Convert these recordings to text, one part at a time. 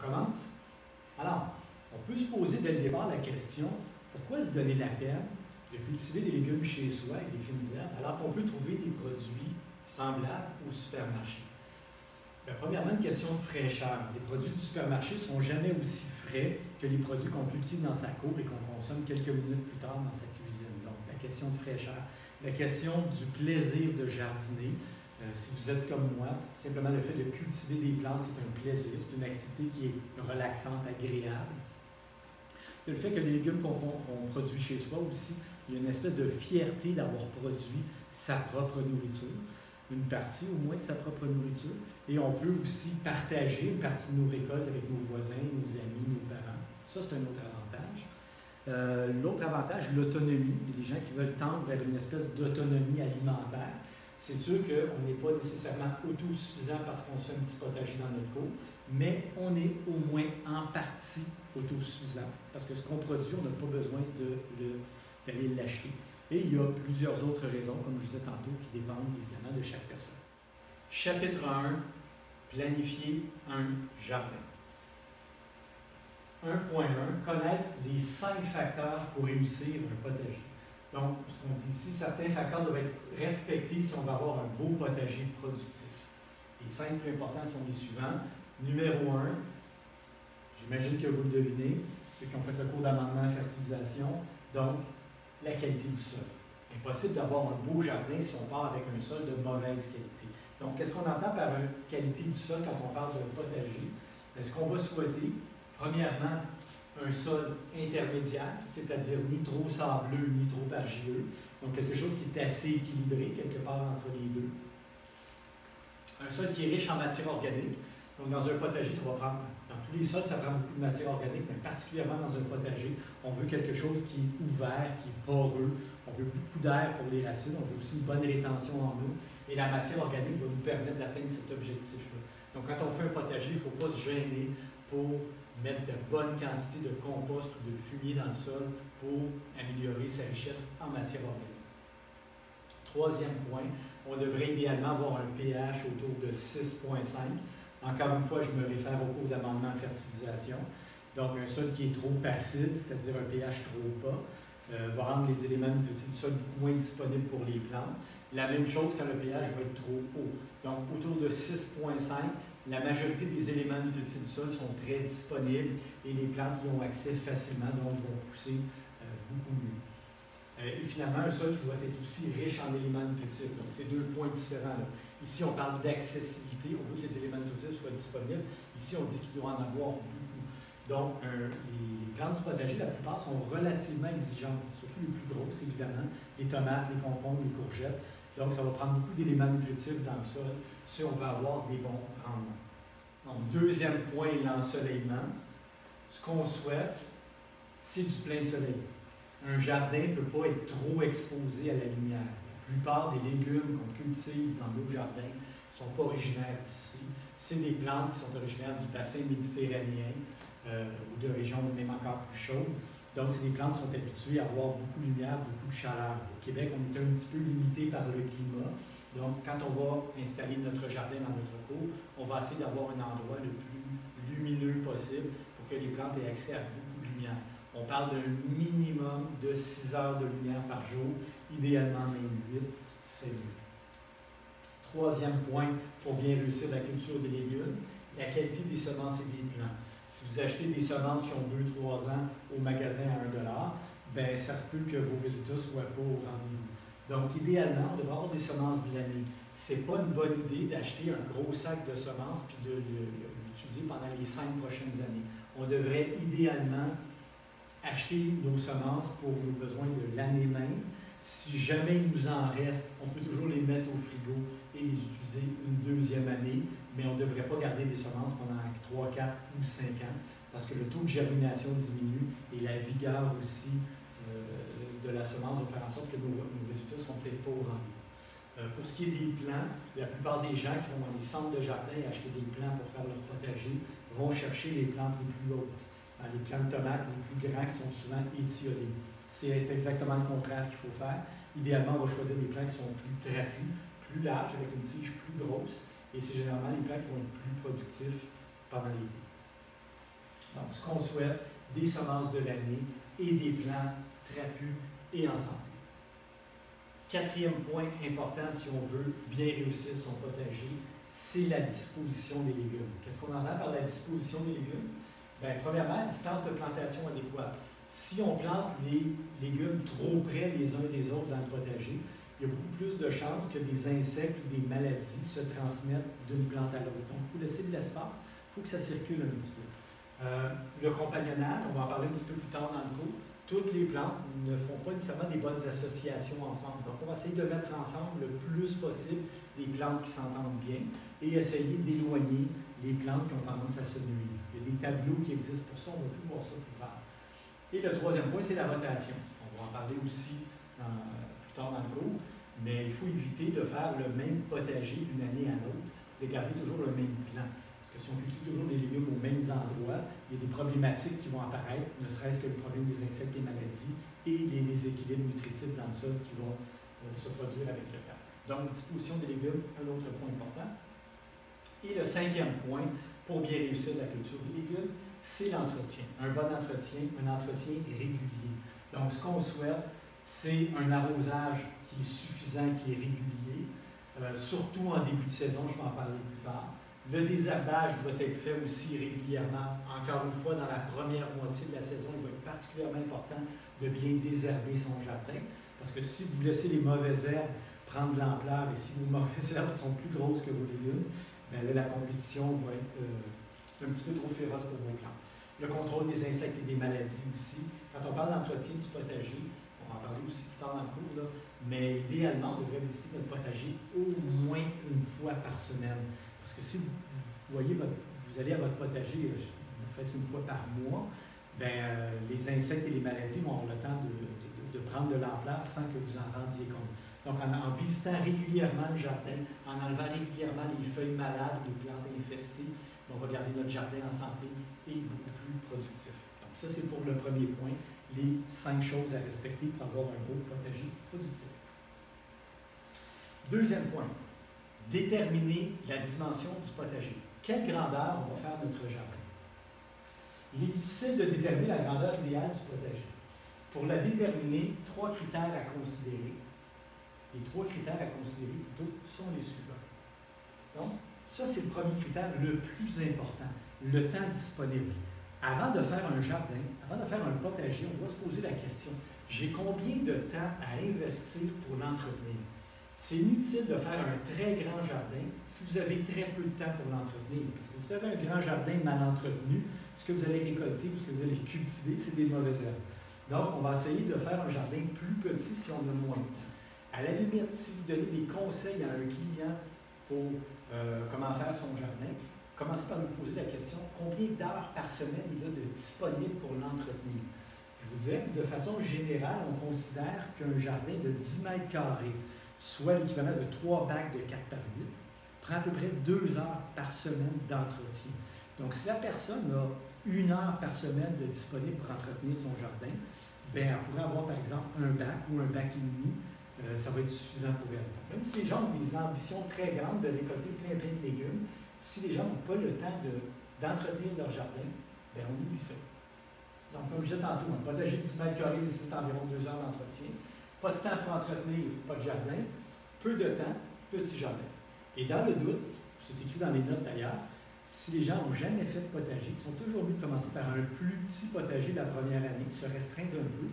commence? Alors, on peut se poser dès le départ la question, pourquoi se donner la peine de cultiver des légumes chez soi et des fines herbes alors qu'on peut trouver des produits semblables au supermarché? Bien, premièrement, une question de fraîcheur. Les produits du supermarché ne sont jamais aussi frais que les produits qu'on cultive dans sa cour et qu'on consomme quelques minutes plus tard dans sa cuisine. Donc, la question de fraîcheur. La question du plaisir de jardiner. Si vous êtes comme moi, simplement le fait de cultiver des plantes, c'est un plaisir, c'est une activité qui est relaxante, agréable. Le fait que les légumes qu'on produit chez soi aussi, il y a une espèce de fierté d'avoir produit sa propre nourriture, une partie au moins de sa propre nourriture, et on peut aussi partager une partie de nos récoltes avec nos voisins, nos amis, nos parents. Ça, c'est un autre avantage. L'autre avantage, l'autonomie. Il y a des gens qui veulent tendre vers une espèce d'autonomie alimentaire. C'est sûr qu'on n'est pas nécessairement autosuffisant parce qu'on se fait un petit potager dans notre cour, mais on est au moins en partie autosuffisant parce que ce qu'on produit, on n'a pas besoin d'aller l'acheter. Et il y a plusieurs autres raisons, comme je disais tantôt, qui dépendent évidemment de chaque personne. Chapitre 1, planifier un jardin. 1.1, connaître les 5 facteurs pour réussir un potager. Donc, ce qu'on dit ici, certains facteurs doivent être respectés si on veut avoir un beau potager productif. Les 5 plus importants sont les suivants. Numéro 1, j'imagine que vous le devinez, ceux qui ont fait le cours d'amendement fertilisation, donc la qualité du sol. Impossible d'avoir un beau jardin si on part avec un sol de mauvaise qualité. Donc, qu'est-ce qu'on entend par qualité du sol quand on parle de potager? Est-ce qu'on va souhaiter, premièrement, un sol intermédiaire, c'est-à-dire ni trop sableux, ni trop argileux, donc quelque chose qui est assez équilibré, quelque part entre les deux. Un sol qui est riche en matière organique, donc dans un potager, ça va prendre, dans tous les sols, ça prend beaucoup de matière organique, mais particulièrement dans un potager, on veut quelque chose qui est ouvert, qui est poreux, on veut beaucoup d'air pour les racines, on veut aussi une bonne rétention en eau, et la matière organique va nous permettre d'atteindre cet objectif-là. Donc quand on fait un potager, il ne faut pas se gêner pour mettre de bonnes quantités de compost ou de fumier dans le sol pour améliorer sa richesse en matière organique. Troisième point, on devrait idéalement avoir un pH autour de 6,5. Encore une fois, je me réfère au cours d'amendement fertilisation. Donc, un sol qui est trop acide, c'est-à-dire un pH trop bas, va rendre les éléments nutritifs du sol beaucoup moins disponibles pour les plantes. La même chose quand le pH va être trop haut. Donc, autour de 6,5, la majorité des éléments nutritifs du sol sont très disponibles et les plantes y ont accès facilement, donc vont pousser beaucoup mieux. Et finalement, un sol qui doit être aussi riche en éléments nutritifs. Donc, c'est 2 points différents, là. Ici, on parle d'accessibilité, on veut que les éléments nutritifs soient disponibles. Ici, on dit qu'il doit en avoir beaucoup. Donc, les plantes du potager, la plupart, sont relativement exigeantes, surtout les plus grosses, évidemment, les tomates, les concombres, les courgettes. Donc, ça va prendre beaucoup d'éléments nutritifs dans le sol si on veut avoir des bons rendements. Donc, deuxième point, l'ensoleillement. Ce qu'on souhaite, c'est du plein soleil. Un jardin ne peut pas être trop exposé à la lumière. La plupart des légumes qu'on cultive dans nos jardins ne sont pas originaires d'ici. C'est des plantes qui sont originaires du bassin méditerranéen ou de régions même encore plus chaudes. Donc, c'est des plantes qui sont habituées à avoir beaucoup de lumière, beaucoup de chaleur. Au Québec, on est un petit peu limité par le climat. Donc, quand on va installer notre jardin dans notre cour, on va essayer d'avoir un endroit le plus lumineux possible pour que les plantes aient accès à beaucoup de lumière. On parle d'un minimum de 6 heures de lumière par jour, idéalement même 8, c'est mieux. Troisième point pour bien réussir la culture des légumes, la qualité des semences et des plants. Si vous achetez des semences qui ont 2-3 ans au magasin à 1 $, ben, ça se peut que vos résultats ne soient pas au rendez-vous. Donc, idéalement, on devrait avoir des semences de l'année. Ce n'est pas une bonne idée d'acheter un gros sac de semences puis de l'utiliser pendant les 5 prochaines années. On devrait idéalement acheter nos semences pour nos besoins de l'année même. Si jamais il nous en reste, on peut toujours les mettre au frigo et les utiliser une deuxième année, mais on ne devrait pas garder des semences pendant 3, 4 ou 5 ans parce que le taux de germination diminue et la vigueur aussi de la semence va faire en sorte que nos résultats ne seront peut-être pas au rendez-vous. Pour ce qui est des plants, la plupart des gens qui vont dans les centres de jardin et acheter des plants pour faire leur potager vont chercher les plantes les plus hautes. Les plants de tomates les plus grands qui sont souvent étiolés. C'est exactement le contraire qu'il faut faire. Idéalement, on va choisir des plants qui sont plus trapus, plus larges, avec une tige plus grosse, et c'est généralement les plants qui vont être plus productifs pendant l'été. Donc, ce qu'on souhaite, des semences de l'année et des plants trapus et en santé. Quatrième point important si on veut bien réussir son potager, c'est la disposition des légumes. Qu'est-ce qu'on entend par la disposition des légumes? Bien, premièrement, distance de plantation adéquate. Si on plante les légumes trop près les uns des autres dans le potager, il y a beaucoup plus de chances que des insectes ou des maladies se transmettent d'une plante à l'autre. Donc, il faut laisser de l'espace, il faut que ça circule un petit peu. Le compagnonnage, on va en parler un petit peu plus tard dans le cours, toutes les plantes ne font pas nécessairement des bonnes associations ensemble. Donc, on va essayer de mettre ensemble le plus possible des plantes qui s'entendent bien et essayer d'éloigner les plantes qui ont tendance à se nuire. Il y a des tableaux qui existent pour ça, on va tout voir ça plus tard. Et le troisième point, c'est la rotation. On va en parler aussi plus tard dans le cours, mais il faut éviter de faire le même potager d'une année à l'autre, de garder toujours le même plan. Parce que si on cultive toujours des légumes aux mêmes endroits, il y a des problématiques qui vont apparaître, ne serait-ce que le problème des insectes et maladies et les déséquilibres nutritifs dans le sol qui vont se produire avec le temps. Donc, disposition des légumes, un autre point important. Et le cinquième point, pour bien réussir la culture des légumes, c'est l'entretien. Un bon entretien, un entretien régulier. Donc, ce qu'on souhaite, c'est un arrosage qui est suffisant, qui est régulier, surtout en début de saison, je vais en parler plus tard. Le désherbage doit être fait aussi régulièrement. Encore une fois, dans la première moitié de la saison, il va être particulièrement important de bien désherber son jardin, parce que si vous laissez les mauvaises herbes prendre de l'ampleur et si vos mauvaises herbes sont plus grosses que vos légumes, bien là, la compétition va être un petit peu trop féroce pour vos plantes. Le contrôle des insectes et des maladies aussi. Quand on parle d'entretien du potager, on va en parler aussi plus tard dans le cours, là, mais idéalement, on devrait visiter notre potager au moins une fois par semaine. Parce que si vous voyez, vous allez à votre potager, ne serait-ce qu'une fois par mois, bien, les insectes et les maladies vont avoir le temps de prendre de l'ampleur sans que vous en rendiez compte. Donc, en visitant régulièrement le jardin, en enlevant régulièrement les feuilles malades ou les plantes infestées, on va garder notre jardin en santé et beaucoup plus productif. Donc, ça, c'est pour le premier point, les 5 choses à respecter pour avoir un beau potager productif. Deuxième point. Déterminer la dimension du potager. Quelle grandeur on va faire notre jardin? Il est difficile de déterminer la grandeur idéale du potager. Pour la déterminer, 3 critères à considérer. Les 3 critères à considérer plutôt sont les suivants. Donc, ça, c'est le premier critère le plus important, le temps disponible. Avant de faire un jardin, avant de faire un potager, on doit se poser la question, j'ai combien de temps à investir pour l'entretenir? C'est inutile de faire un très grand jardin si vous avez très peu de temps pour l'entretenir. Parce que vous avez un grand jardin mal entretenu, ce que vous allez récolter ou ce que vous allez cultiver, c'est des mauvaises herbes. Donc, on va essayer de faire un jardin plus petit si on a moins de temps. À la limite, si vous donnez des conseils à un client pour comment faire son jardin, commencez par lui poser la question, combien d'heures par semaine il a de disponible pour l'entretenir? Je vous dirais que de façon générale, on considère qu'un jardin de 10 mètres carrés, soit l'équivalent de 3 bacs de 4 par 8, prend à peu près 2 heures par semaine d'entretien. Donc, si la personne a 1 heure par semaine de disponible pour entretenir son jardin, bien, elle pourrait avoir, par exemple, un bac ou un bac et demi, ça va être suffisant pour elle. Même si les gens ont des ambitions très grandes de récolter plein de légumes, si les gens n'ont pas le temps d'entretenir leur jardin, bien, on oublie ça. Donc, comme je disais tantôt, un potager de 10 mètres carrés nécessite environ 2 heures d'entretien. Pas de temps pour entretenir, pas de jardin. Peu de temps, petit jardin. Et dans le doute, c'est écrit dans les notes d'ailleurs, si les gens n'ont jamais fait de potager, ils sont toujours mieux de commencer par un plus petit potager la première année, se restreindre un peu.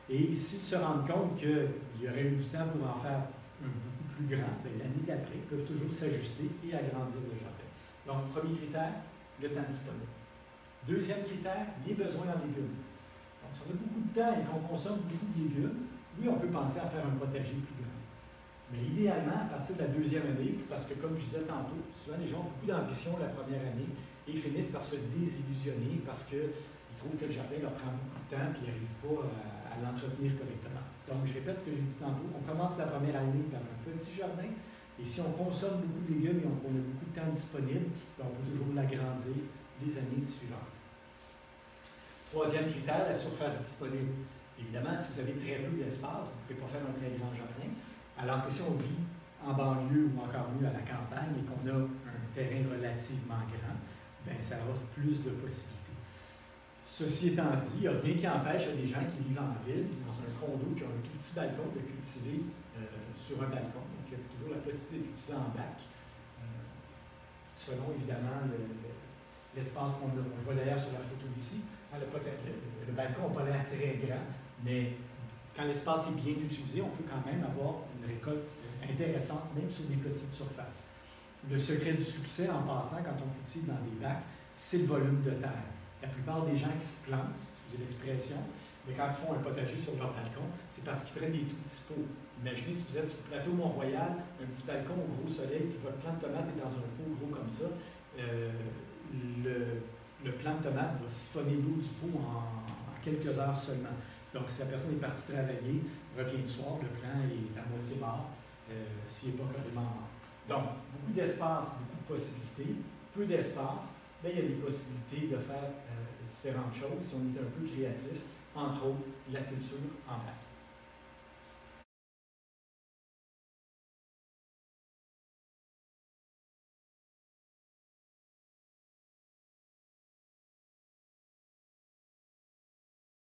Et s'ils se rendent compte qu'il y aurait eu du temps pour en faire un beaucoup plus grand, l'année d'après, ils peuvent toujours s'ajuster et agrandir le jardin. Donc, premier critère, le temps disponible. Deuxième critère, les besoins en légumes. Donc, si on a beaucoup de temps et qu'on consomme beaucoup de légumes, oui, on peut penser à faire un potager plus grand. Mais idéalement, à partir de la deuxième année, parce que comme je disais tantôt, souvent les gens ont beaucoup d'ambition la première année et ils finissent par se désillusionner parce qu'ils trouvent que le jardin leur prend beaucoup de temps et ils n'arrivent pas à l'entretenir correctement. Donc, je répète ce que j'ai dit tantôt, on commence la première année par un petit jardin et si on consomme beaucoup de légumes et qu'on a beaucoup de temps disponible, on peut toujours l'agrandir les années suivantes. Troisième critère, la surface disponible. Évidemment, si vous avez très peu d'espace, vous ne pouvez pas faire un très grand jardin. Alors que si on vit en banlieue ou encore mieux à la campagne et qu'on a un terrain relativement grand, bien, ça offre plus de possibilités. Ceci étant dit, il n'y a rien qui empêche à des gens qui vivent en ville, dans un condo, qui ont un tout petit balcon, de cultiver sur un balcon. Donc, il y a toujours la possibilité de cultiver en bac, selon évidemment l'espace qu'on a. On le voit d'ailleurs sur la photo ici. Le balcon n'a pas l'air très grand, mais quand l'espace est bien utilisé, on peut quand même avoir une récolte intéressante, même sur des petites surfaces. Le secret du succès, en passant, quand on cultive dans des bacs, c'est le volume de terre. La plupart des gens qui se plantent, excusez l'expression, mais quand ils font un potager sur leur balcon, c'est parce qu'ils prennent des tout petits pots. Imaginez si vous êtes sur le plateau Mont-Royal, un petit balcon au gros soleil, puis votre plant de tomate est dans un pot gros comme ça, le plant de tomate va siphonner l'eau du pot en quelques heures seulement. Donc, si la personne est partie travailler, revient le soir, le plant est à moitié mort, s'il n'est pas carrément mort. Donc, beaucoup d'espace, beaucoup de possibilités, peu d'espace, mais il y a des possibilités de faire différentes choses si on est un peu créatif, entre autres la culture en bac.